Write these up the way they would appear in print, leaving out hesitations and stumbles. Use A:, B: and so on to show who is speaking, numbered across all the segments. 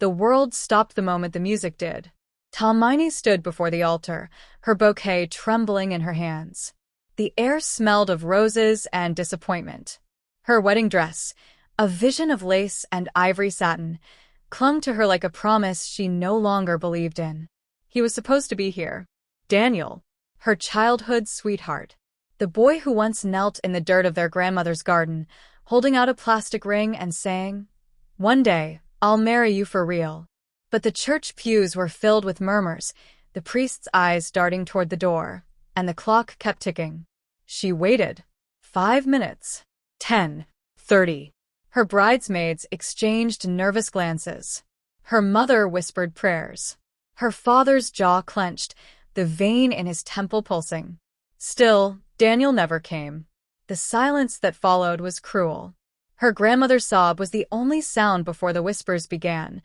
A: The world stopped the moment the music did. Tomini stood before the altar, her bouquet trembling in her hands. The air smelled of roses and disappointment. Her wedding dress, a vision of lace and ivory satin, clung to her like a promise she no longer believed in. He was supposed to be here. Daniel, her childhood sweetheart. The boy who once knelt in the dirt of their grandmother's garden, holding out a plastic ring and saying, "One day, I'll marry you for real." But the church pews were filled with murmurs, the priest's eyes darting toward the door, and the clock kept ticking. She waited. 5 minutes. 10. 30. Her bridesmaids exchanged nervous glances. Her mother whispered prayers. Her father's jaw clenched, the vein in his temple pulsing. Still, Daniel never came. The silence that followed was cruel. Her grandmother's sob was the only sound before the whispers began,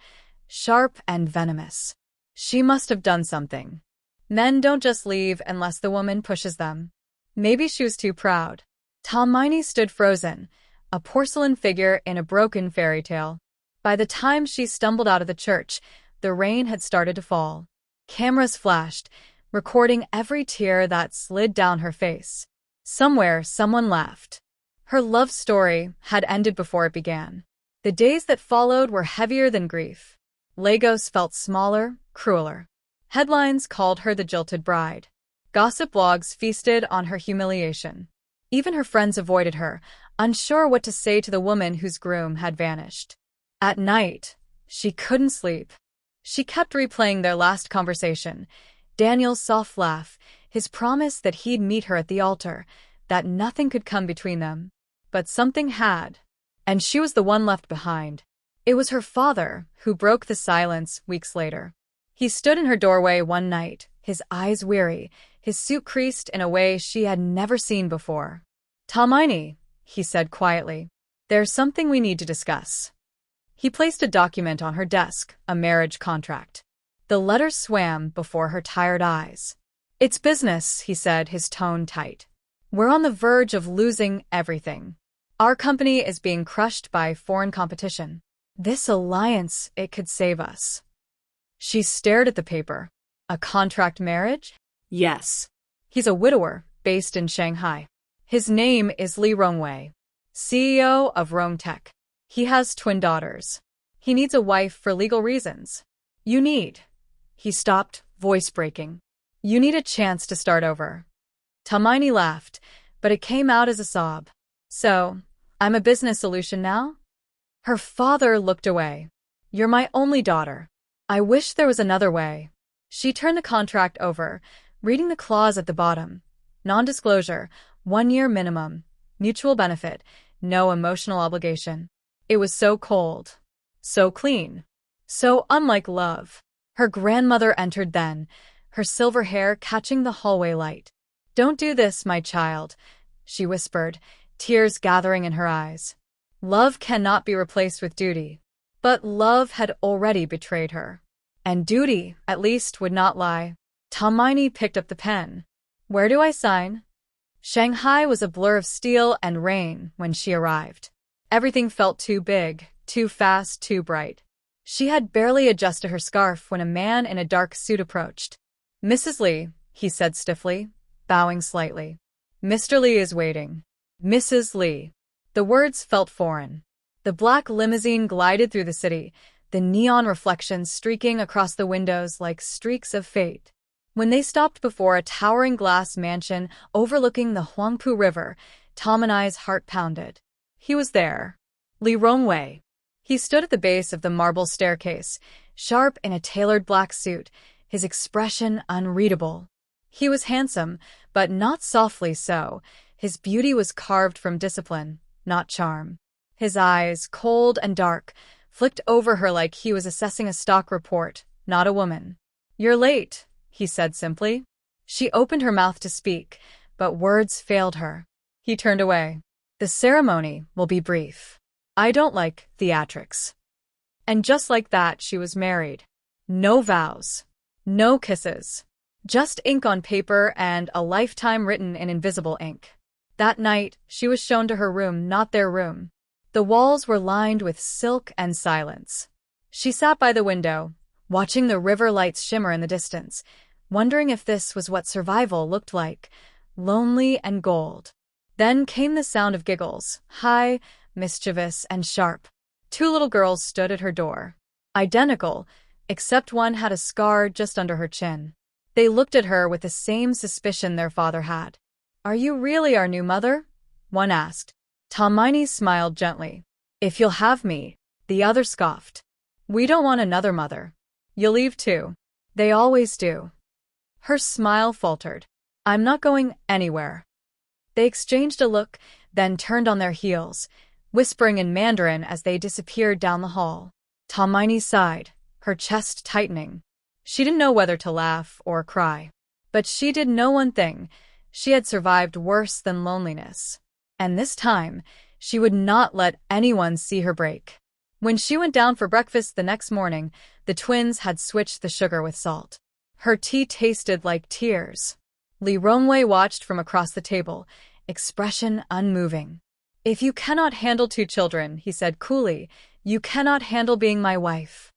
A: sharp and venomous. She must have done something. Men don't just leave unless the woman pushes them. Maybe she was too proud. Tomini stood frozen, a porcelain figure in a broken fairy tale. By the time she stumbled out of the church, the rain had started to fall. Cameras flashed, recording every tear that slid down her face. Somewhere, someone laughed. Her love story had ended before it began. The days that followed were heavier than grief. Lagos felt smaller, crueler. Headlines called her the jilted bride. Gossip blogs feasted on her humiliation. Even her friends avoided her, unsure what to say to the woman whose groom had vanished. At night, she couldn't sleep. She kept replaying their last conversation, Daniel's soft laugh, his promise that he'd meet her at the altar, that nothing could come between them. But something had, and she was the one left behind. It was her father who broke the silence weeks later. He stood in her doorway one night, his eyes weary, his suit creased in a way she had never seen before. "Tomini," he said quietly, "there's something we need to discuss." He placed a document on her desk, a marriage contract. The letters swam before her tired eyes. "It's business," he said, his tone tight. "We're on the verge of losing everything. Our company is being crushed by foreign competition. This alliance, it could save us." She stared at the paper. "A contract marriage?" "Yes." "He's a widower, based in Shanghai. His name is Li Rongwei, CEO of Rome Tech. He has twin daughters. He needs a wife for legal reasons. You need..." He stopped, voice breaking. "You need a chance to start over." Tomini laughed, but it came out as a sob. "So, I'm a business solution now?" Her father looked away. "You're my only daughter. I wish there was another way." She turned the contract over, reading the clause at the bottom. Non-disclosure, 1 year minimum, mutual benefit, no emotional obligation. It was so cold, so clean, so unlike love. Her grandmother entered then, her silver hair catching the hallway light. "Don't do this, my child," she whispered, tears gathering in her eyes. Love cannot be replaced with duty. But love had already betrayed her. And duty, at least, would not lie. Tomini picked up the pen. "Where do I sign?" Shanghai was a blur of steel and rain when she arrived. Everything felt too big, too fast, too bright. She had barely adjusted her scarf when a man in a dark suit approached. "Mrs. Li," he said stiffly, bowing slightly. "Mr. Li is waiting." Mrs. Li. The words felt foreign. The black limousine glided through the city, the neon reflections streaking across the windows like streaks of fate. When they stopped before a towering glass mansion overlooking the Huangpu River, Tomini's heart pounded. He was there. Li Rongwei. He stood at the base of the marble staircase, sharp in a tailored black suit, his expression unreadable. He was handsome, but not softly so. His beauty was carved from discipline, not charm. His eyes, cold and dark, flicked over her like he was assessing a stock report, not a woman. "You're late," he said simply. She opened her mouth to speak, but words failed her. He turned away. "The ceremony will be brief. I don't like theatrics." And just like that, she was married. No vows. No kisses. Just ink on paper and a lifetime written in invisible ink. That night, she was shown to her room, not their room. The walls were lined with silk and silence. She sat by the window, watching the river lights shimmer in the distance, wondering if this was what survival looked like, lonely and gold. Then came the sound of giggles, high, mischievous, and sharp. Two little girls stood at her door. Identical, except one had a scar just under her chin. They looked at her with the same suspicion their father had. "Are you really our new mother?" one asked. Tomini smiled gently. "If you'll have me," the other scoffed. "We don't want another mother. You'll leave too." "They always do." Her smile faltered. "I'm not going anywhere." They exchanged a look, then turned on their heels, whispering in Mandarin as they disappeared down the hall. Tomini sighed, her chest tightening. She didn't know whether to laugh or cry. But she did know one thing: she had survived worse than loneliness. And this time, she would not let anyone see her break. When she went down for breakfast the next morning, the twins had switched the sugar with salt. Her tea tasted like tears. Li Rongwei watched from across the table, expression unmoving. "If you cannot handle 2 children," he said coolly, "you cannot handle being my wife."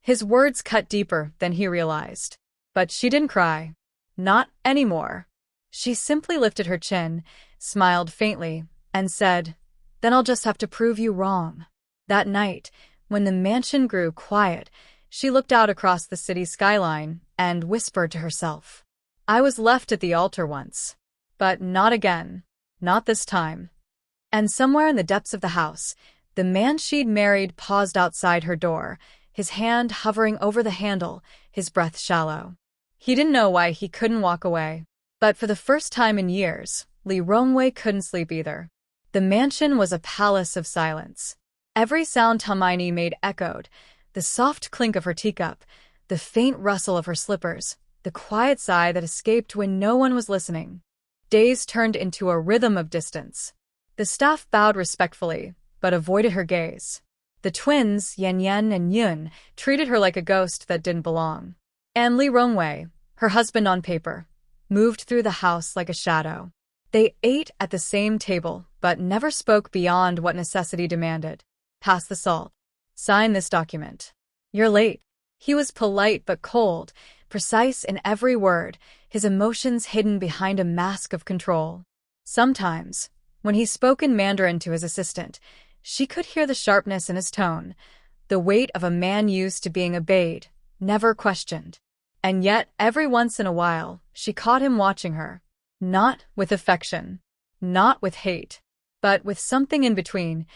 A: His words cut deeper than he realized. But she didn't cry. Not anymore. She simply lifted her chin, smiled faintly, and said, "Then I'll just have to prove you wrong." That night, when the mansion grew quiet, she looked out across the city skyline and whispered to herself, "I was left at the altar once. But not again. Not this time." And somewhere in the depths of the house, the man she'd married paused outside her door, his hand hovering over the handle, his breath shallow. He didn't know why he couldn't walk away. But for the first time in years, Li Rongwei couldn't sleep either. The mansion was a palace of silence. Every sound Tomini made echoed: the soft clink of her teacup, the faint rustle of her slippers, the quiet sigh that escaped when no one was listening. Days turned into a rhythm of distance. The staff bowed respectfully, but avoided her gaze. The twins, Yan Yan and Yun, treated her like a ghost that didn't belong. And Li Rongwei, her husband on paper, moved through the house like a shadow. They ate at the same table, but never spoke beyond what necessity demanded. "Pass the salt. Sign this document." "You're late." He was polite but cold, precise in every word, his emotions hidden behind a mask of control. Sometimes, when he spoke in Mandarin to his assistant, she could hear the sharpness in his tone, the weight of a man used to being obeyed, never questioned. And yet, every once in a while, she caught him watching her. Not with affection, not with hate, but with something in between,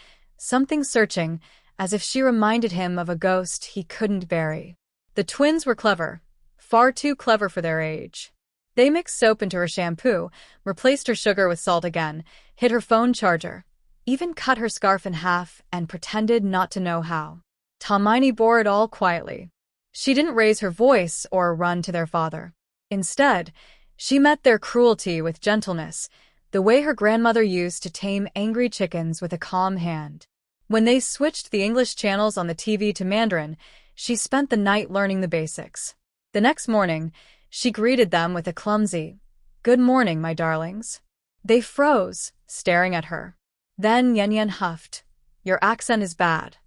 A: something searching, as if she reminded him of a ghost he couldn't bury. The twins were clever, far too clever for their age. They mixed soap into her shampoo, replaced her sugar with salt again, hid her phone charger, even cut her scarf in half and pretended not to know how. Tomini bore it all quietly. She didn't raise her voice or run to their father. Instead, she met their cruelty with gentleness, the way her grandmother used to tame angry chickens with a calm hand. When they switched the English channels on the TV to Mandarin, she spent the night learning the basics. The next morning, she greeted them with a clumsy, "Good morning, my darlings." They froze, staring at her. Then Yan Yan huffed, "Your accent is bad."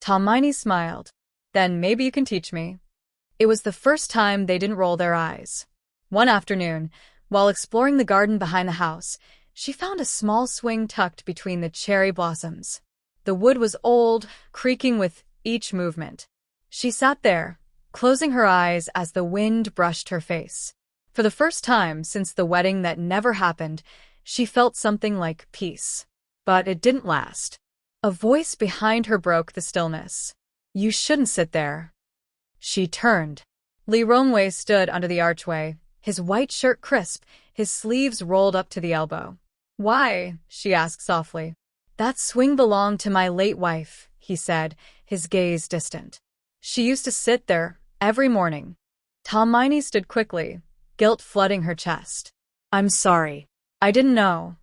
A: Tomini smiled. "Then maybe you can teach me." It was the first time they didn't roll their eyes. One afternoon, while exploring the garden behind the house, she found a small swing tucked between the cherry blossoms. The wood was old, creaking with each movement. She sat there, closing her eyes as the wind brushed her face. For the first time since the wedding that never happened, she felt something like peace. But it didn't last. A voice behind her broke the stillness. "You shouldn't sit there." She turned. Li Rongwei stood under the archway, his white shirt crisp, his sleeves rolled up to the elbow. "Why?" she asked softly. "That swing belonged to my late wife," he said, his gaze distant. "She used to sit there every morning." Tomini stood quickly, guilt flooding her chest. "I'm sorry. I didn't know."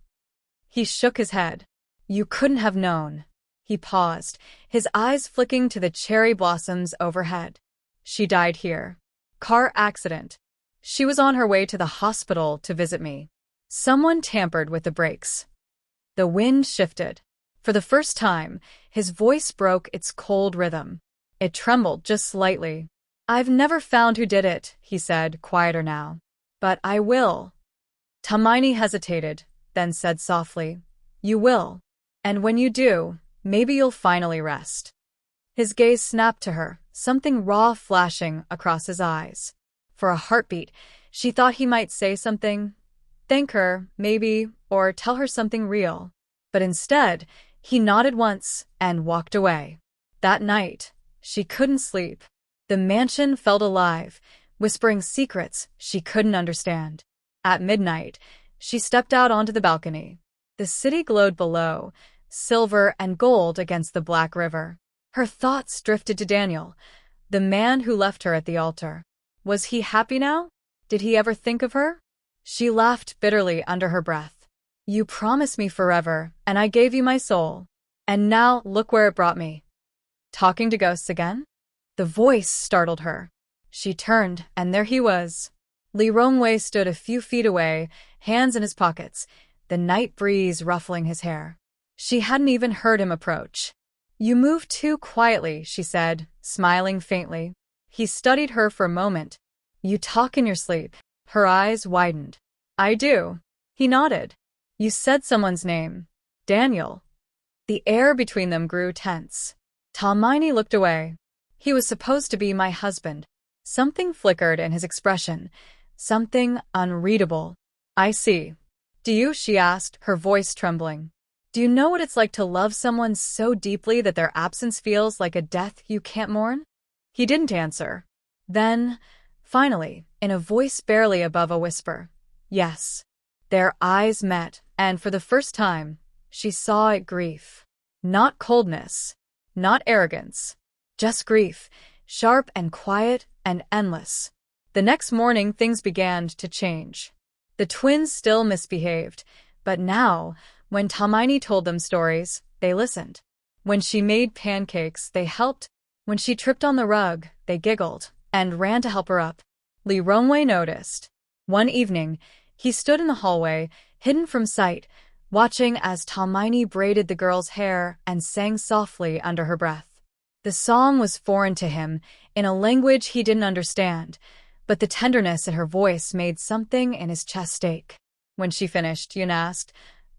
A: He shook his head. "You couldn't have known." He paused, his eyes flicking to the cherry blossoms overhead. "She died here. Car accident. She was on her way to the hospital to visit me. Someone tampered with the brakes." The wind shifted. For the first time, his voice broke its cold rhythm. It trembled just slightly. "I've never found who did it," he said, quieter now. "But I will." Tomini hesitated, then said softly, "You will. And when you do, maybe you'll finally rest." His gaze snapped to her, something raw flashing across his eyes. For a heartbeat, she thought he might say something, thank her, maybe, or tell her something real. But instead, he nodded once and walked away. That night, she couldn't sleep. The mansion felt alive, whispering secrets she couldn't understand. At midnight, she stepped out onto the balcony. The city glowed below, silver and gold against the black river. Her thoughts drifted to Daniel, the man who left her at the altar. Was he happy now? Did he ever think of her? She laughed bitterly under her breath. "You promised me forever, and I gave you my soul. And now look where it brought me." Talking to ghosts again? The voice startled her. She turned, and there he was. Li Rongwei stood a few feet away, hands in his pockets, the night breeze ruffling his hair. She hadn't even heard him approach. "You move too quietly," she said, smiling faintly. He studied her for a moment. "You talk in your sleep." Her eyes widened. "I do." He nodded. "You said someone's name. Daniel." The air between them grew tense. Tomini looked away. "He was supposed to be my husband." Something flickered in his expression, something unreadable. "I see. Do you?" she asked, her voice trembling. "Do you know what it's like to love someone so deeply that their absence feels like a death you can't mourn?" He didn't answer. Then, finally, in a voice barely above a whisper, "Yes." Their eyes met, and for the first time, she saw it grief. Not coldness, not arrogance, just grief, sharp and quiet and endless. The next morning, things began to change. The twins still misbehaved, but now, when Tomini told them stories, they listened. When she made pancakes, they helped. When she tripped on the rug, they giggled and ran to help her up. Li Rongwei noticed. One evening, he stood in the hallway, hidden from sight, watching as Tomini braided the girl's hair and sang softly under her breath. The song was foreign to him, in a language he didn't understand, but the tenderness in her voice made something in his chest ache. When she finished, Yun asked,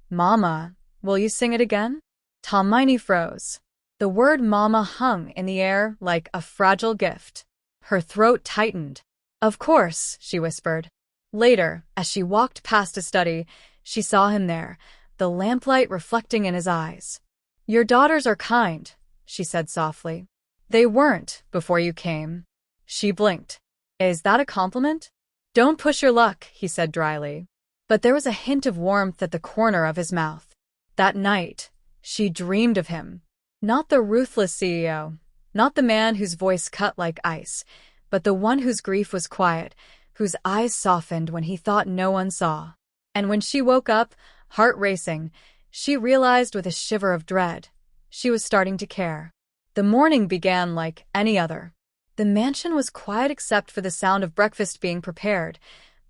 A: "Mama, will you sing it again?" Tomini froze. The word mama hung in the air like a fragile gift. Her throat tightened. "Of course," she whispered. Later, as she walked past his study, she saw him there, the lamplight reflecting in his eyes. "Your daughters are kind," she said softly. "They weren't before you came." She blinked. "Is that a compliment?" "Don't push your luck," he said dryly. But there was a hint of warmth at the corner of his mouth. That night, she dreamed of him. Not the ruthless CEO, not the man whose voice cut like ice, but the one whose grief was quiet, whose eyes softened when he thought no one saw. And when she woke up, heart racing, she realized with a shiver of dread, she was starting to care. The morning began like any other. The mansion was quiet except for the sound of breakfast being prepared,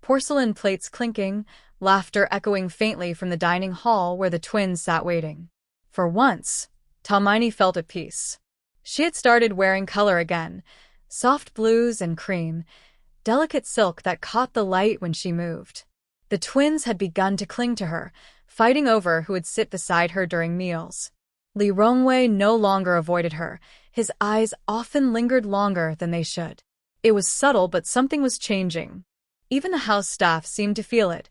A: porcelain plates clinking, laughter echoing faintly from the dining hall where the twins sat waiting. For once, Tomini felt at peace. She had started wearing color again, soft blues and cream, delicate silk that caught the light when she moved. The twins had begun to cling to her, fighting over who would sit beside her during meals. Li Rongwei no longer avoided her. His eyes often lingered longer than they should. It was subtle, but something was changing. Even the house staff seemed to feel it,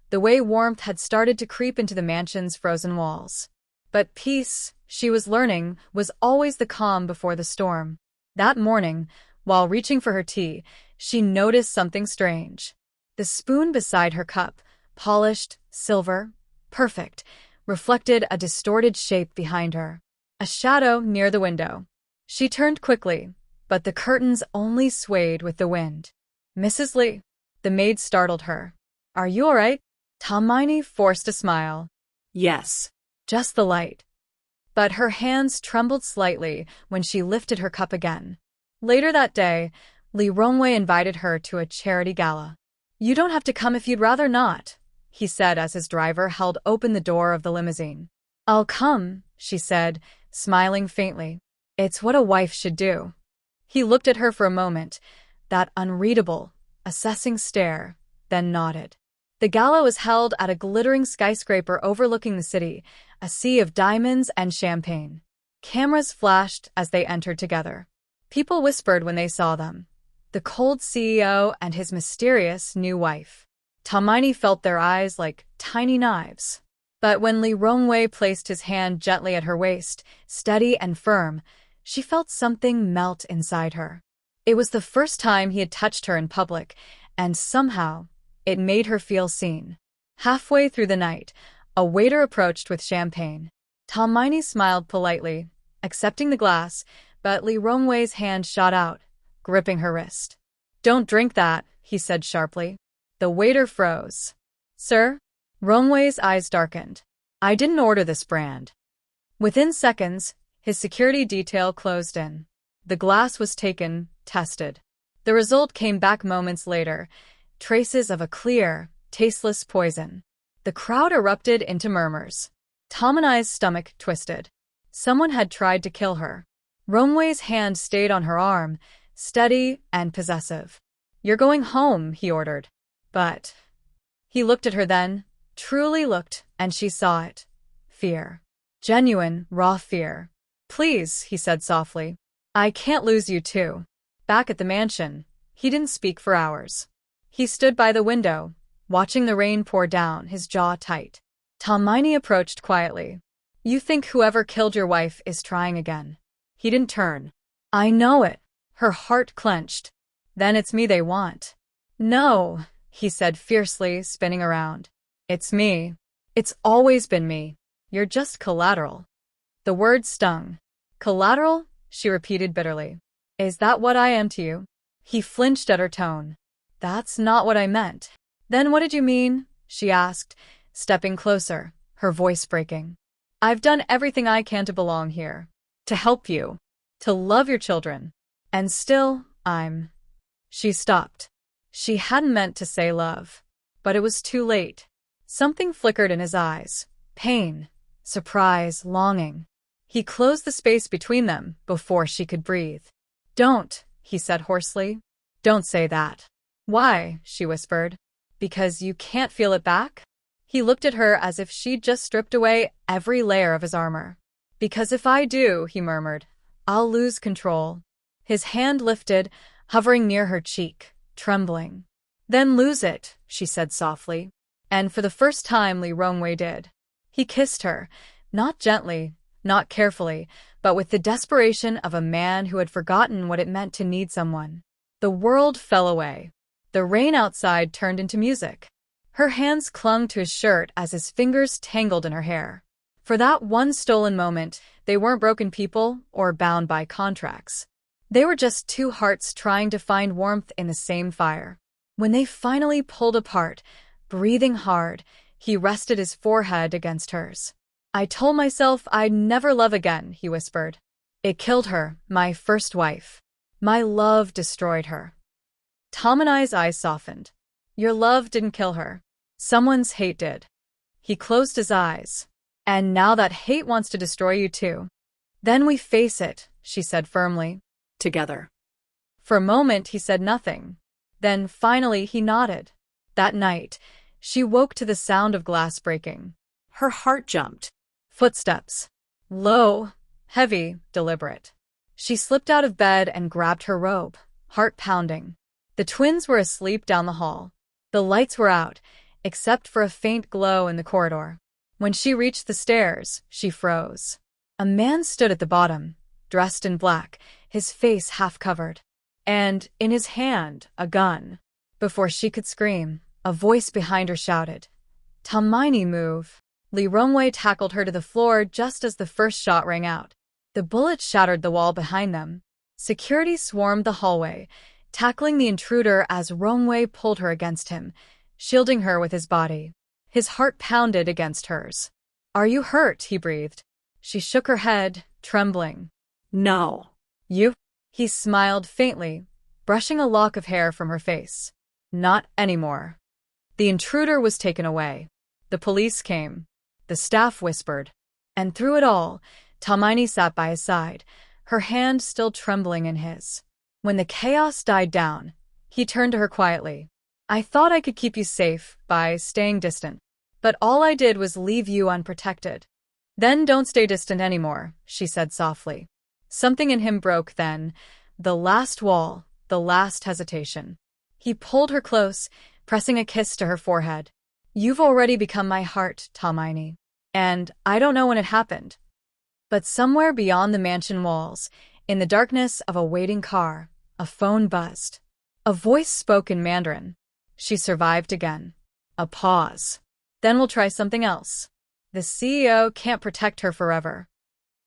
A: the way warmth had started to creep into the mansion's frozen walls. But peace, she was learning, was always the calm before the storm. That morning, while reaching for her tea, she noticed something strange. The spoon beside her cup, polished, silver, perfect, reflected a distorted shape behind her. A shadow near the window. She turned quickly, but the curtains only swayed with the wind. "Mrs. Li." The maid startled her. "Are you all right?" Tomini forced a smile.
B: "Yes."
A: Just the light. But her hands trembled slightly when she lifted her cup again. Later that day, Li Rongwei invited her to a charity gala. "You don't have to come if you'd rather not," he said as his driver held open the door of the limousine. "I'll come," she said, smiling faintly. "It's what a wife should do." He looked at her for a moment, that unreadable, assessing stare, then nodded. The gala was held at a glittering skyscraper overlooking the city, a sea of diamonds and champagne. Cameras flashed as they entered together. People whispered when they saw them. The cold CEO and his mysterious new wife. Tomini felt their eyes like tiny knives. But when Li Rongwei placed his hand gently at her waist, steady and firm, she felt something melt inside her. It was the first time he had touched her in public, and somehow, it made her feel seen. Halfway through the night, a waiter approached with champagne. Tomini smiled politely, accepting the glass, but Li Rongwei's hand shot out, gripping her wrist. "Don't drink that," he said sharply. The waiter froze. "Sir?" Rongwei's eyes darkened. "I didn't order this brand." Within seconds, his security detail closed in. The glass was taken, tested. The result came back moments later, traces of a clear, tasteless poison. The crowd erupted into murmurs. Tomini's stomach twisted. Someone had tried to kill her. Rongwei's hand stayed on her arm, steady and possessive. "You're going home," he ordered. But he looked at her then, truly looked, and she saw it. Fear. Genuine, raw fear. "Please," he said softly. "I can't lose you too." Back at the mansion, he didn't speak for hours. He stood by the window, watching the rain pour down, his jaw tight. Tomini approached quietly. "You think whoever killed your wife is trying again?" He didn't turn. "I know it." Her heart clenched. "Then it's me they want." "No," he said fiercely, spinning around. "It's me. It's always been me. You're just collateral." The word stung. "Collateral?" she repeated bitterly. "Is that what I am to you?" He flinched at her tone. "That's not what I meant." "Then what did you mean?" she asked, stepping closer, her voice breaking. "I've done everything I can to belong here. To help you. To love your children. And still, I'm—" She stopped. She hadn't meant to say love. But it was too late. Something flickered in his eyes. Pain, surprise, longing. He closed the space between them before she could breathe. "Don't," he said hoarsely. "Don't say that." "Why?" she whispered. "Because you can't feel it back?" He looked at her as if she'd just stripped away every layer of his armor. "Because if I do," he murmured, "I'll lose control." His hand lifted, hovering near her cheek, trembling. "Then lose it," she said softly. And for the first time Li Rongwei did. He kissed her, not gently, not carefully, but with the desperation of a man who had forgotten what it meant to need someone. The world fell away. The rain outside turned into music. Her hands clung to his shirt as his fingers tangled in her hair. For that one stolen moment, they weren't broken people or bound by contracts. They were just two hearts trying to find warmth in the same fire. When they finally pulled apart, breathing hard, he rested his forehead against hers. "I told myself I'd never love again," he whispered. "It killed her, my first wife. My love destroyed her." Tomini's eyes softened. "Your love didn't kill her. Someone's hate did." He closed his eyes. "And now that hate wants to destroy you too." "Then we face it," she said firmly. "Together." For a moment he said nothing. Then finally he nodded. That night, she woke to the sound of glass breaking. Her heart jumped. Footsteps. Low, heavy, deliberate. She slipped out of bed and grabbed her robe, heart pounding. The twins were asleep down the hall. The lights were out, except for a faint glow in the corridor. When she reached the stairs, she froze. A man stood at the bottom, dressed in black, his face half covered. And, in his hand, a gun. Before she could scream, a voice behind her shouted, "Tomini, move." Li Rongwei tackled her to the floor just as the first shot rang out. The bullet shattered the wall behind them. Security swarmed the hallway, tackling the intruder as Rongwei pulled her against him, shielding her with his body. His heart pounded against hers. "Are you hurt?" he breathed. She shook her head, trembling. "No." "You?" He smiled faintly, brushing a lock of hair from her face. "Not anymore." The intruder was taken away. The police came. The staff whispered. And through it all, Tomini sat by his side, her hand still trembling in his. When the chaos died down, he turned to her quietly. I thought I could keep you safe by staying distant, but all I did was leave you unprotected. Then don't stay distant anymore, she said softly. Something in him broke then, the last wall, the last hesitation. He pulled her close, pressing a kiss to her forehead. You've already become my heart, Tomini. And I don't know when it happened. But somewhere beyond the mansion walls, in the darkness of a waiting car, a phone buzzed. A voice spoke in Mandarin. She survived again. A pause. Then we'll try something else. The CEO can't protect her forever.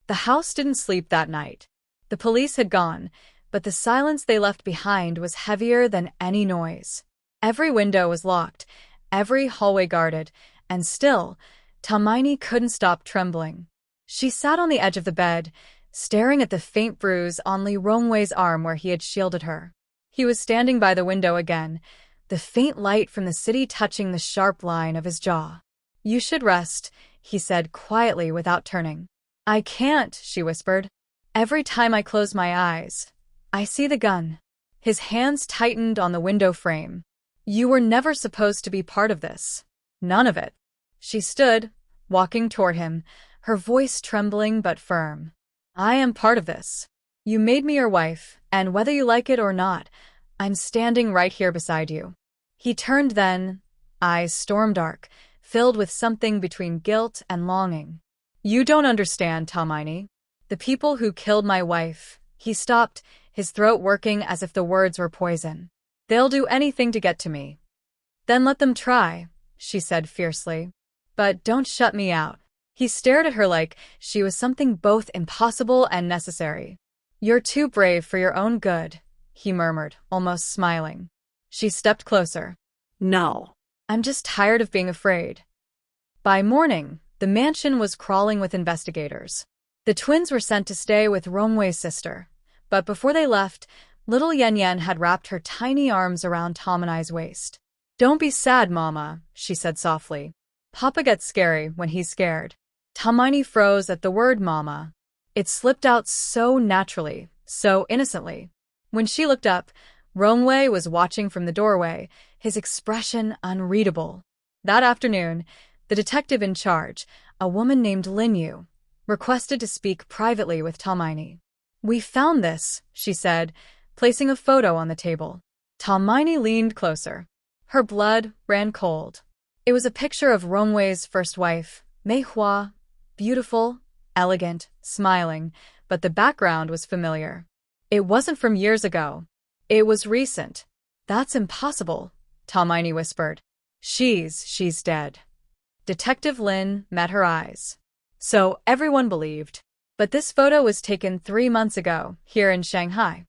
A: The house didn't sleep that night. The police had gone, but the silence they left behind was heavier than any noise. Every window was locked, every hallway guarded, and still, Tomini couldn't stop trembling. She sat on the edge of the bed, staring at the faint bruise on Li Rongwei's arm where he had shielded her. He was standing by the window again, the faint light from the city touching the sharp line of his jaw. You should rest, he said quietly without turning. I can't, she whispered. Every time I close my eyes, I see the gun. His hands tightened on the window frame. You were never supposed to be part of this. None of it. She stood, walking toward him, her voice trembling but firm. I am part of this. You made me your wife, and whether you like it or not, I'm standing right here beside you. He turned then, eyes storm-dark, filled with something between guilt and longing. You don't understand, Tomini. The people who killed my wife. He stopped, his throat working as if the words were poison. They'll do anything to get to me. Then let them try, she said fiercely. But don't shut me out. He stared at her like she was something both impossible and necessary. You're too brave for your own good, he murmured, almost smiling. She stepped closer. No. I'm just tired of being afraid. By morning, the mansion was crawling with investigators. The twins were sent to stay with Rongwei's sister, but before they left, little Yan Yan had wrapped her tiny arms around Tomini's waist. Don't be sad, Mama, she said softly. Papa gets scary when he's scared. Tomini froze at the word Mama. It slipped out so naturally, so innocently. When she looked up, Rongwei was watching from the doorway, his expression unreadable. That afternoon, the detective in charge, a woman named Lin Yu, requested to speak privately with Tomini. We found this, she said, placing a photo on the table. Tomini leaned closer. Her blood ran cold. It was a picture of Rongwei's first wife, Mei Hua, beautiful, elegant, smiling, but the background was familiar. It wasn't from years ago. It was recent. That's impossible, Tomini whispered. She's dead. Detective Lin met her eyes. So everyone believed. But this photo was taken 3 months ago, here in Shanghai.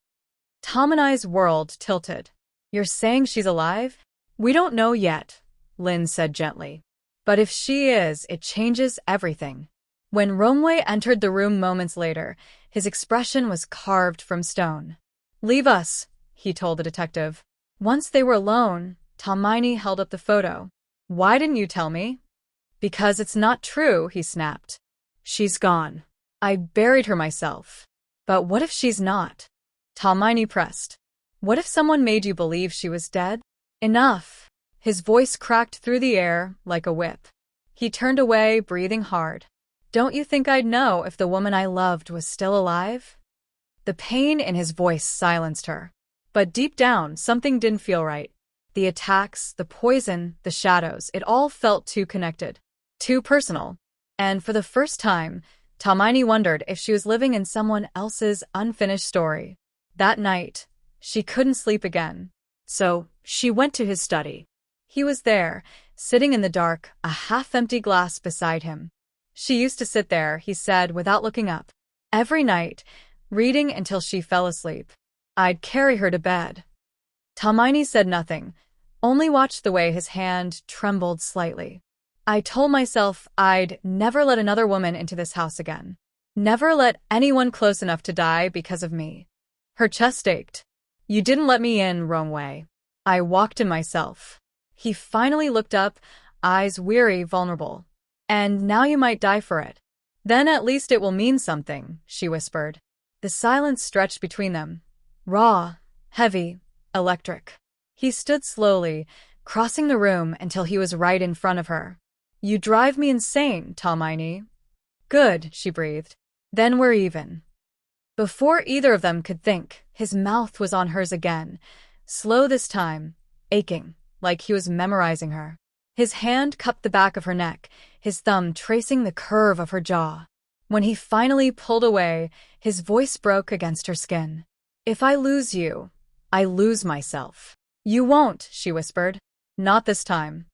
A: Tomini's world tilted. You're saying she's alive? We don't know yet, Lin said gently. But if she is, it changes everything. When Rongwei entered the room moments later, his expression was carved from stone. Leave us, he told the detective. Once they were alone, Tomini held up the photo. Why didn't you tell me? Because it's not true, he snapped. She's gone. I buried her myself. But what if she's not? Tomini pressed. What if someone made you believe she was dead? Enough. His voice cracked through the air like a whip. He turned away, breathing hard. Don't you think I'd know if the woman I loved was still alive? The pain in his voice silenced her. But deep down, something didn't feel right. The attacks, the poison, the shadows, it all felt too connected. Too personal. And for the first time, Tomini wondered if she was living in someone else's unfinished story. That night, she couldn't sleep again. So, she went to his study. He was there, sitting in the dark, a half-empty glass beside him. She used to sit there, he said without looking up. Every night, reading until she fell asleep. I'd carry her to bed. Tomini said nothing, only watched the way his hand trembled slightly. I told myself I'd never let another woman into this house again. Never let anyone close enough to die because of me. Her chest ached. You didn't let me in, Rongwei. I walked in myself. He finally looked up, eyes weary, vulnerable. And now you might die for it. Then at least it will mean something, she whispered. The silence stretched between them. Raw, heavy, electric. He stood slowly, crossing the room until he was right in front of her. You drive me insane, Tomini. Good, she breathed. Then we're even. Before either of them could think, his mouth was on hers again, slow this time, aching, like he was memorizing her. His hand cupped the back of her neck, his thumb tracing the curve of her jaw. When he finally pulled away, his voice broke against her skin. If I lose you, I lose myself. You won't, she whispered. Not this time.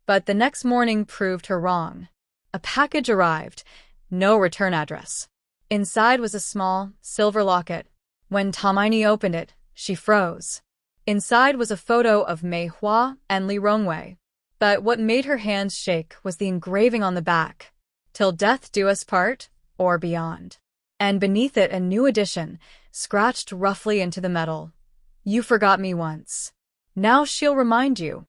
A: But the next morning proved her wrong. A package arrived, no return address. Inside was a small, silver locket. When Tomini opened it, she froze. Inside was a photo of Mei Hua and Li Rongwei. But what made her hands shake was the engraving on the back. Till death do us part, or beyond. And beneath it a new addition, scratched roughly into the metal. You forgot me once. Now she'll remind you.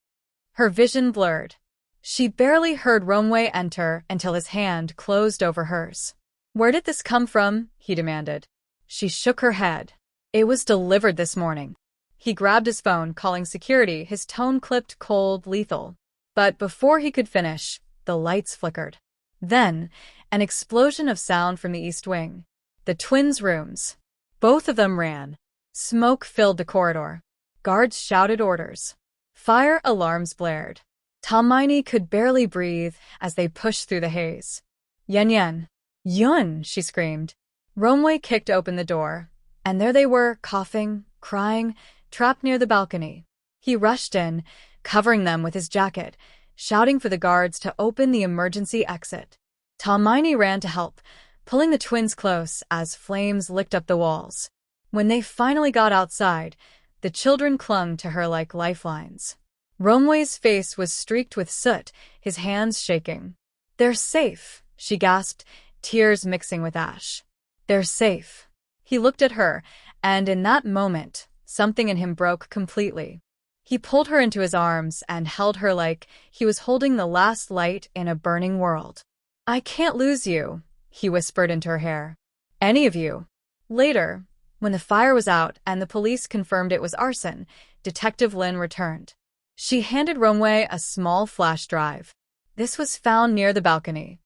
A: Her vision blurred. She barely heard Rongwei enter until his hand closed over hers. Where did this come from? He demanded. She shook her head. It was delivered this morning. He grabbed his phone, calling security, his tone clipped, cold, lethal. But before he could finish, the lights flickered. Then, an explosion of sound from the east wing. The twins' rooms. Both of them ran. Smoke filled the corridor. Guards shouted orders. Fire alarms blared. Tomini could barely breathe as they pushed through the haze. Yan. Yun, she screamed. Rongwei kicked open the door, and there they were, coughing, crying, trapped near the balcony. He rushed in, covering them with his jacket, shouting for the guards to open the emergency exit. Tomini ran to help, pulling the twins close as flames licked up the walls. When they finally got outside, the children clung to her like lifelines. Rongwei's face was streaked with soot, his hands shaking. They're safe, she gasped, tears mixing with ash. They're safe. He looked at her, and in that moment, something in him broke completely. He pulled her into his arms and held her like he was holding the last light in a burning world. I can't lose you, he whispered into her hair. Any of you. Later, when the fire was out and the police confirmed it was arson, Detective Lin returned. She handed Rongwei a small flash drive. This was found near the balcony.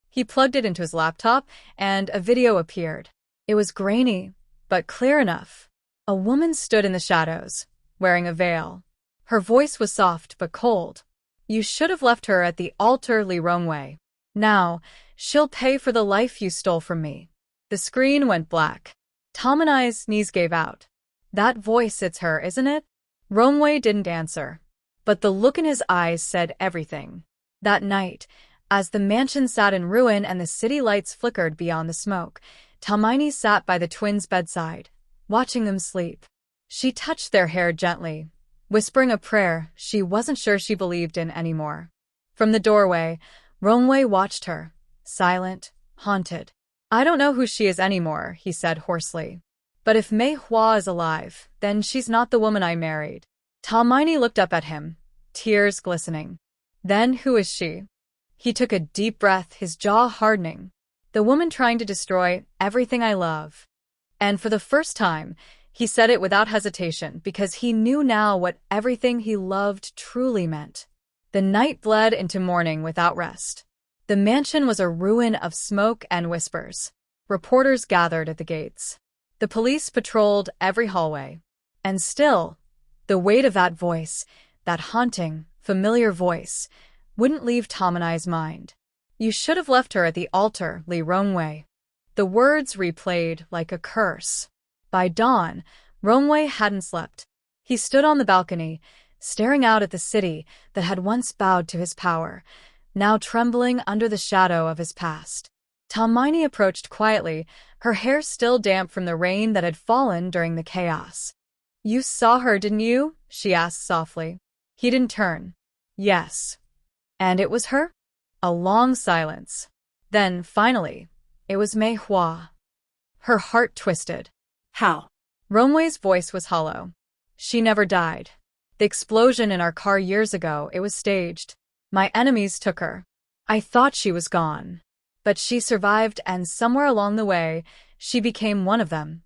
A: He plugged it into his laptop, and a video appeared. It was grainy, but clear enough. A woman stood in the shadows, wearing a veil. Her voice was soft but cold. You should have left her at the altar, Li Rongwei. Now, she'll pay for the life you stole from me. The screen went black. Tomini's knees gave out. That voice, it's her, isn't it? Rongwei didn't answer. But the look in his eyes said everything. That night, as the mansion sat in ruin and the city lights flickered beyond the smoke, Tomini sat by the twins' bedside, watching them sleep. She touched their hair gently, whispering a prayer she wasn't sure she believed in anymore. From the doorway, Rongwei watched her, silent, haunted. I don't know who she is anymore, he said hoarsely. But if Mei Hua is alive, then she's not the woman I married. Tomini looked up at him, tears glistening. Then who is she? He took a deep breath, his jaw hardening. The woman trying to destroy everything I love. And for the first time, he said it without hesitation because he knew now what everything he loved truly meant. The night bled into morning without rest. The mansion was a ruin of smoke and whispers. Reporters gathered at the gates. The police patrolled every hallway. And still, the weight of that voice, that haunting, familiar voice, wouldn't leave Tomini's mind. You should have left her at the altar, Li Rongwei. The words replayed like a curse. By dawn, Rongwei hadn't slept. He stood on the balcony, staring out at the city that had once bowed to his power, now trembling under the shadow of his past. Tomini approached quietly, her hair still damp from the rain that had fallen during the chaos. You saw her, didn't you? She asked softly. He didn't turn. Yes. And it was her? A long silence. Then, finally, it was Mei Hua. Her heart twisted.
B: How?
A: Rongwei's voice was hollow. She never died. The explosion in our car years ago, it was staged. My enemies took her. I thought she was gone. But she survived, and somewhere along the way, she became one of them.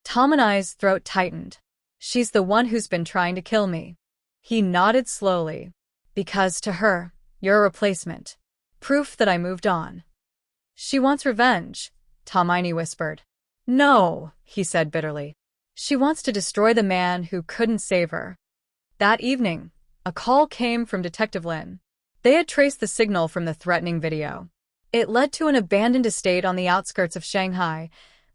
A: Tomini's throat tightened. She's the one who's been trying to kill me. He nodded slowly. Because to her, you're a replacement. Proof that I moved on. She wants revenge, Tomini whispered. No, he said bitterly. She wants to destroy the man who couldn't save her. That evening, a call came from Detective Lin. They had traced the signal from the threatening video. It led to an abandoned estate on the outskirts of Shanghai,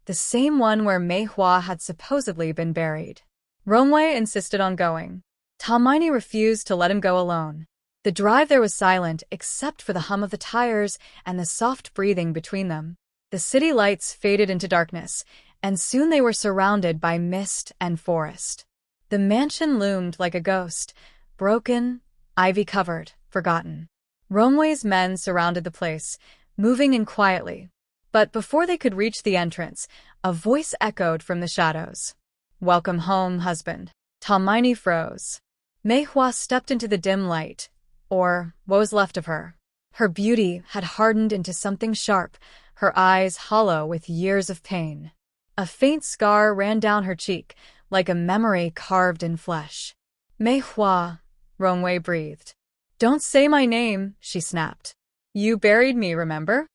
A: the same one where Mei Hua had supposedly been buried. Rongwei insisted on going. Tomini refused to let him go alone. The drive there was silent except for the hum of the tires and the soft breathing between them. The city lights faded into darkness, and soon they were surrounded by mist and forest. The mansion loomed like a ghost, broken, ivy-covered, forgotten. Rongwei's men surrounded the place, moving in quietly. But before they could reach the entrance, a voice echoed from the shadows. Welcome home, husband. Tomini froze. Mei Hua stepped into the dim light, or what was left of her. Her beauty had hardened into something sharp, her eyes hollow with years of pain. A faint scar ran down her cheek, like a memory carved in flesh. Mei Hua, Rongwei breathed. Don't say my name, she snapped. You buried me, remember?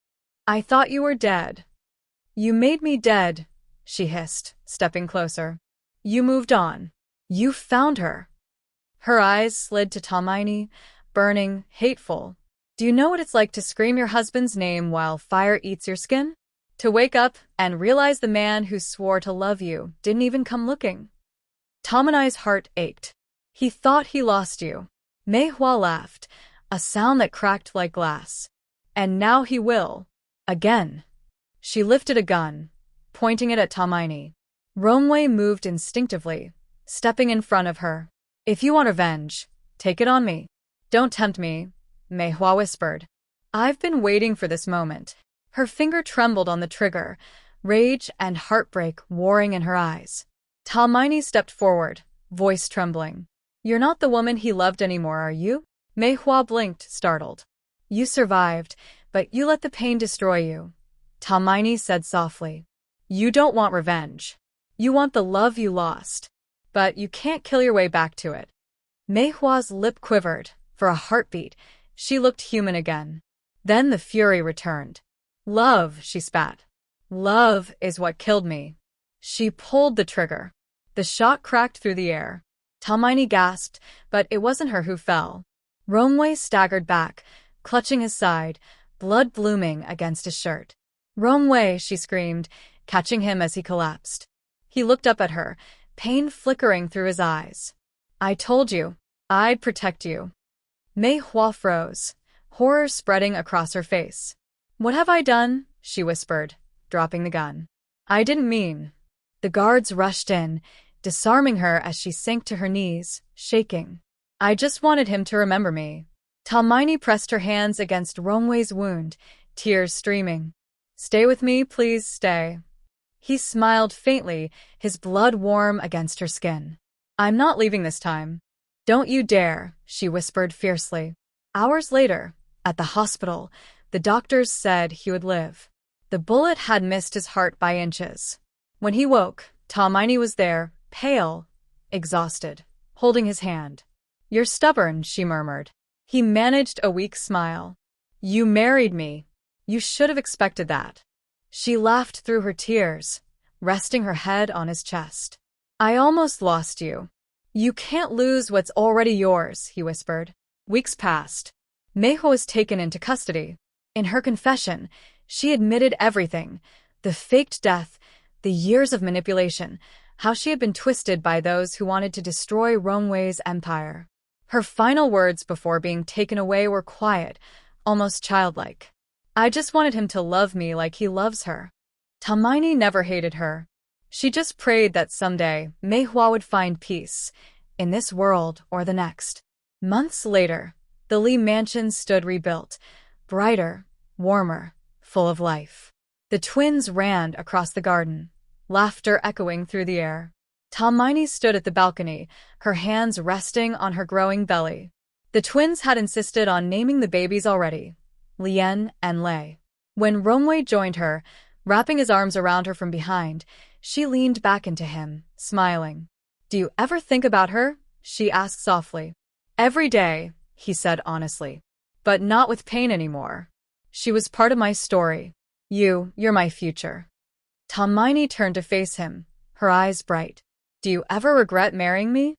A: I thought you were dead. You made me dead, she hissed, stepping closer. You moved on. You found her. Her eyes slid to Tomini, burning, hateful. Do you know what it's like to scream your husband's name while fire eats your skin? To wake up and realize the man who swore to love you didn't even come looking? Tomini's heart ached. He thought he lost you. Mei Hua laughed, a sound that cracked like glass. And now he will. Again. She lifted a gun, pointing it at Tomini. Rongwei moved instinctively, stepping in front of her. If you want revenge, take it on me. Don't tempt me, Mei Hua whispered. I've been waiting for this moment. Her finger trembled on the trigger, rage and heartbreak warring in her eyes. Tomini stepped forward, voice trembling. You're not the woman he loved anymore, are you? Mei Hua blinked, startled. You survived, but you let the pain destroy you. Tomini said softly. You don't want revenge. You want the love you lost. But you can't kill your way back to it. Mei Hua's lip quivered. For a heartbeat, she looked human again. Then the fury returned. Love, she spat. Love is what killed me. She pulled the trigger. The shot cracked through the air. Tomini gasped, but it wasn't her who fell. Rongwei staggered back, clutching his side, blood blooming against his shirt. Rongwei, she screamed, catching him as he collapsed. He looked up at her, pain flickering through his eyes. I told you, I'd protect you. Mei Hua froze, horror spreading across her face. What have I done? She whispered, dropping the gun. I didn't mean. The guards rushed in, disarming her as she sank to her knees, shaking. I just wanted him to remember me. Tomini pressed her hands against Rongwei's wound, tears streaming. Stay with me, please stay. He smiled faintly, his blood warm against her skin. I'm not leaving this time. Don't you dare, she whispered fiercely. Hours later, at the hospital, the doctors said he would live. The bullet had missed his heart by inches. When he woke, Tomini was there, pale, exhausted, holding his hand. You're stubborn, she murmured. He managed a weak smile. You married me. You should have expected that. She laughed through her tears, resting her head on his chest. I almost lost you. You can't lose what's already yours, he whispered. Weeks passed. Mei Hua was taken into custody. In her confession, she admitted everything. The faked death, the years of manipulation, how she had been twisted by those who wanted to destroy Rongwei's empire. Her final words before being taken away were quiet, almost childlike. I just wanted him to love me like he loves her. Tomini never hated her. She just prayed that someday Mei Hua would find peace, in this world or the next. Months later, the Li mansion stood rebuilt, brighter, warmer, full of life. The twins ran across the garden, laughter echoing through the air. Tomini stood at the balcony, her hands resting on her growing belly. The twins had insisted on naming the babies already, Lian and Lei. When Rongwei joined her, wrapping his arms around her from behind, She leaned back into him, smiling. "Do you ever think about her?" she asked softly. "Every day," he said honestly. "But not with pain anymore. She was part of my story. You're my future." Tomini turned to face him, her eyes bright. "Do you ever regret marrying me?"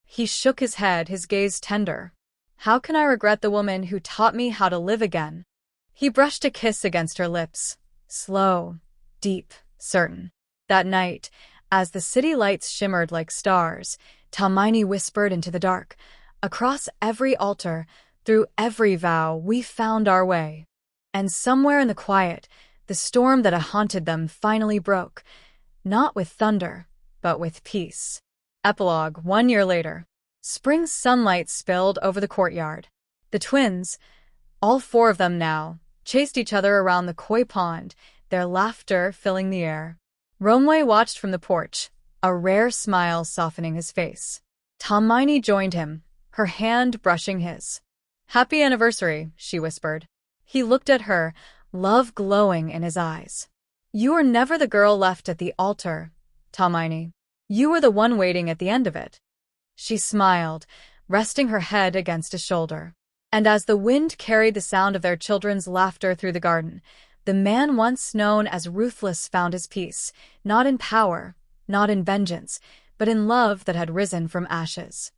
A: He shook his head, his gaze tender. "How can I regret the woman who taught me how to live again?" He brushed a kiss against her lips, slow, deep, certain. That night, as the city lights shimmered like stars, Tomini whispered into the dark, "Across every altar, through every vow, we found our way." And somewhere in the quiet, the storm that had haunted them finally broke, not with thunder, but with peace. Epilogue. 1 year later. Spring sunlight spilled over the courtyard. The twins, all 4 of them now, chased each other around the koi pond, their laughter filling the air. Romwe watched from the porch, a rare smile softening his face. Tomini joined him, her hand brushing his. "Happy anniversary," she whispered. He looked at her, love glowing in his eyes. "You were never the girl left at the altar, Tomini. You were the one waiting at the end of it." She smiled, resting her head against his shoulder. And as the wind carried the sound of their children's laughter through the garden, the man once known as ruthless found his peace, not in power, not in vengeance, but in love that had risen from ashes.